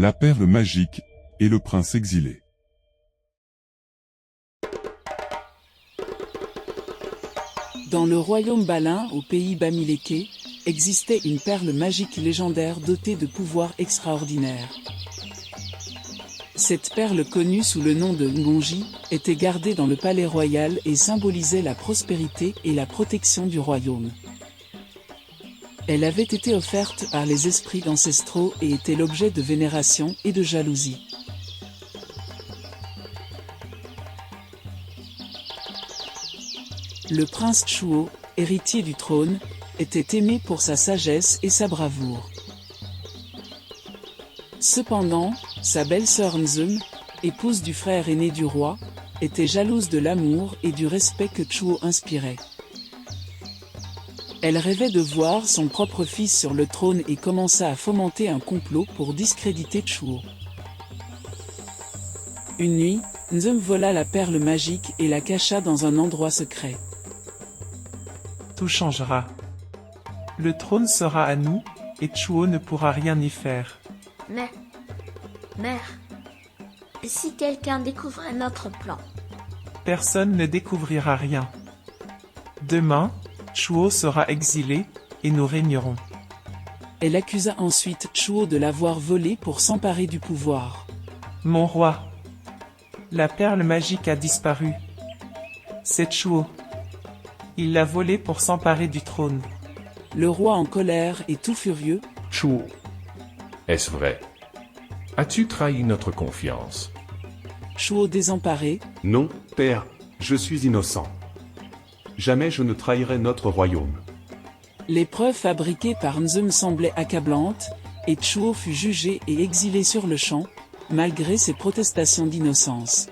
La perle magique, et le prince exilé. Dans le royaume Balin, au pays Bamileke, existait une perle magique légendaire dotée de pouvoirs extraordinaires. Cette perle, connue sous le nom de Ngonji, était gardée dans le palais royal et symbolisait la prospérité et la protection du royaume. Elle avait été offerte par les esprits ancestraux et était l'objet de vénération et de jalousie. Le prince Chuo, héritier du trône, était aimé pour sa sagesse et sa bravoure. Cependant, sa belle-sœur Nzum, épouse du frère aîné du roi, était jalouse de l'amour et du respect que Chuo inspirait. Elle rêvait de voir son propre fils sur le trône et commença à fomenter un complot pour discréditer Chuo. Une nuit, Nzum vola la perle magique et la cacha dans un endroit secret. Tout changera. Le trône sera à nous, et Chuo ne pourra rien y faire. Mais, mère, et si quelqu'un découvrait notre plan? Personne ne découvrira rien. Demain, Chuo sera exilé, et nous régnerons. Elle accusa ensuite Chuo de l'avoir volé pour s'emparer du pouvoir. Mon roi, la perle magique a disparu. C'est Chuo. Il l'a volée pour s'emparer du trône. Le roi, en colère et tout furieux, Chuo. Est-ce vrai? As-tu trahi notre confiance? Chuo désemparé, Non, père, je suis innocent. Jamais je ne trahirai notre royaume. les preuves fabriquées par Nzum semblaient accablantes, et Chuo fut jugé et exilé sur le champ, malgré ses protestations d'innocence.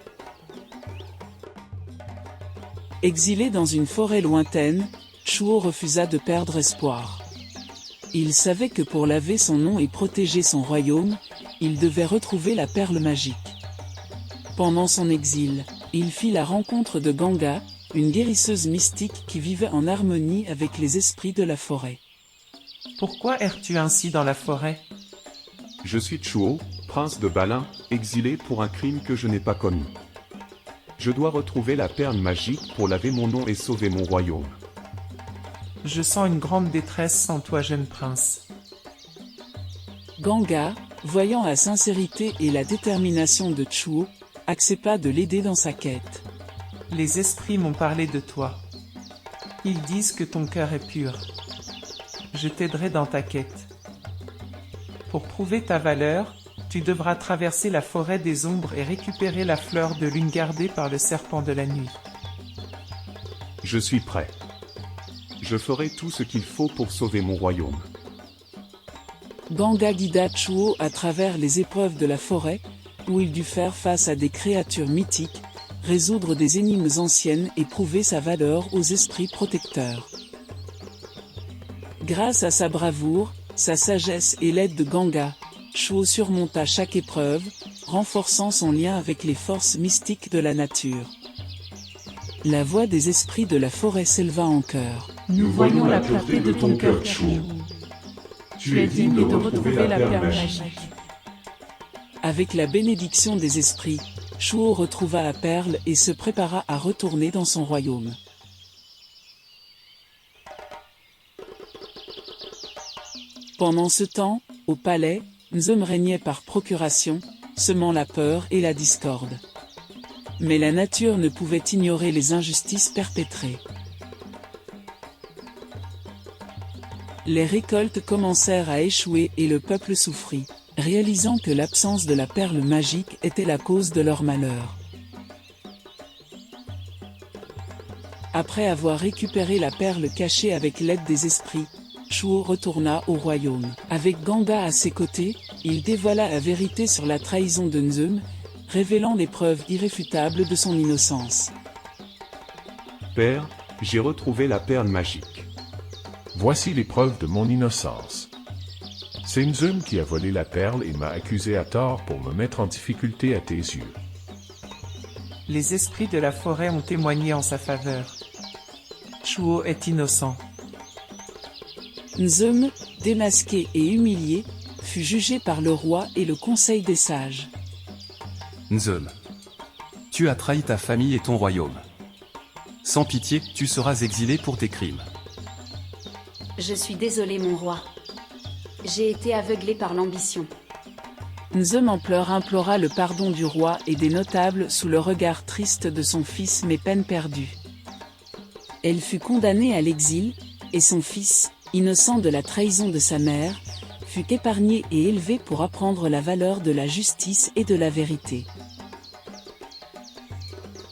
Exilé dans une forêt lointaine, Chuo refusa de perdre espoir. Il savait que pour laver son nom et protéger son royaume, il devait retrouver la perle magique. Pendant son exil, il fit la rencontre de Ganga, une guérisseuse mystique qui vivait en harmonie avec les esprits de la forêt. Pourquoi erres-tu ainsi dans la forêt? Je suis Chuo, prince de Balin, exilé pour un crime que je n'ai pas commis. Je dois retrouver la perle magique pour laver mon nom et sauver mon royaume. Je sens une grande détresse sans toi, jeune prince. Ganga, voyant la sincérité et la détermination de Chuo, accepta de l'aider dans sa quête. Les esprits m'ont parlé de toi. Ils disent que ton cœur est pur. Je t'aiderai dans ta quête. Pour prouver ta valeur, tu devras traverser la forêt des ombres et récupérer la fleur de lune gardée par le serpent de la nuit. Je suis prêt. Je ferai tout ce qu'il faut pour sauver mon royaume. Ganga guida Chuo à travers les épreuves de la forêt, où il dut faire face à des créatures mythiques, résoudre des énigmes anciennes et prouver sa valeur aux esprits protecteurs. Grâce à sa bravoure, sa sagesse et l'aide de Ganga, Chuo surmonta chaque épreuve, renforçant son lien avec les forces mystiques de la nature. La voix des esprits de la forêt s'éleva en chœur. Nous voyons la pureté de ton cœur, Chuo. Tu es digne de retrouver la perle magique. Avec la bénédiction des esprits, Chuo retrouva la perle et se prépara à retourner dans son royaume. Pendant ce temps, au palais, Nzum régnait par procuration, semant la peur et la discorde. Mais la nature ne pouvait ignorer les injustices perpétrées. Les récoltes commencèrent à échouer et le peuple souffrit, réalisant que l'absence de la perle magique était la cause de leur malheur. Après avoir récupéré la perle cachée avec l'aide des esprits, Chuo retourna au royaume. Avec Ganga à ses côtés, il dévoila la vérité sur la trahison de Nzum, révélant les preuves irréfutables de son innocence. Père, j'ai retrouvé la perle magique. Voici les preuves de mon innocence. C'est Nzum qui a volé la perle et m'a accusé à tort pour me mettre en difficulté à tes yeux. Les esprits de la forêt ont témoigné en sa faveur. Chuo est innocent. Nzum, démasqué et humilié, fut jugé par le roi et le conseil des sages. Nzum. Tu as trahi ta famille et ton royaume. Sans pitié, tu seras exilé pour tes crimes. Je suis désolé mon roi. J'ai été aveuglé par l'ambition. Nzum en pleurs implora le pardon du roi et des notables sous le regard triste de son fils mais peine perdue. Elle fut condamnée à l'exil, et son fils, innocent de la trahison de sa mère, fut épargné et élevé pour apprendre la valeur de la justice et de la vérité.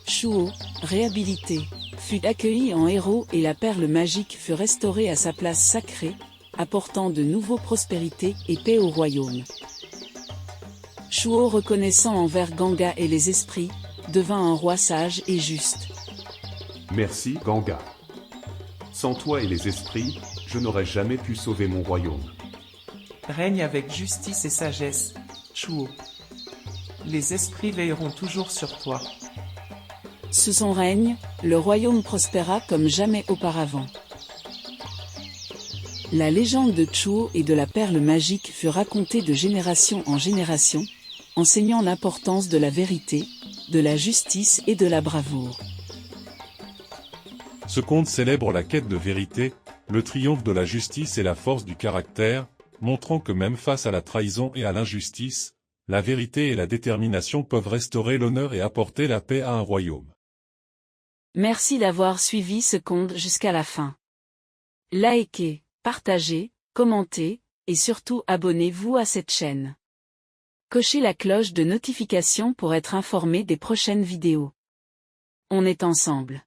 Chuo, réhabilité, fut accueilli en héros et la perle magique fut restaurée à sa place sacrée, apportant de nouveau prospérité et paix au royaume. Chuo, reconnaissant envers Ganga et les esprits, devint un roi sage et juste. Merci, Ganga. Sans toi et les esprits, je n'aurais jamais pu sauver mon royaume. Règne avec justice et sagesse, Chuo. Les esprits veilleront toujours sur toi. Sous son règne, le royaume prospéra comme jamais auparavant. La légende de Chuo et de la perle magique fut racontée de génération en génération, enseignant l'importance de la vérité, de la justice et de la bravoure. Ce conte célèbre la quête de vérité, le triomphe de la justice et la force du caractère, montrant que même face à la trahison et à l'injustice, la vérité et la détermination peuvent restaurer l'honneur et apporter la paix à un royaume. Merci d'avoir suivi ce conte jusqu'à la fin. Likez, partagez, commentez, et surtout abonnez-vous à cette chaîne. Cochez la cloche de notification pour être informé des prochaines vidéos. On est ensemble.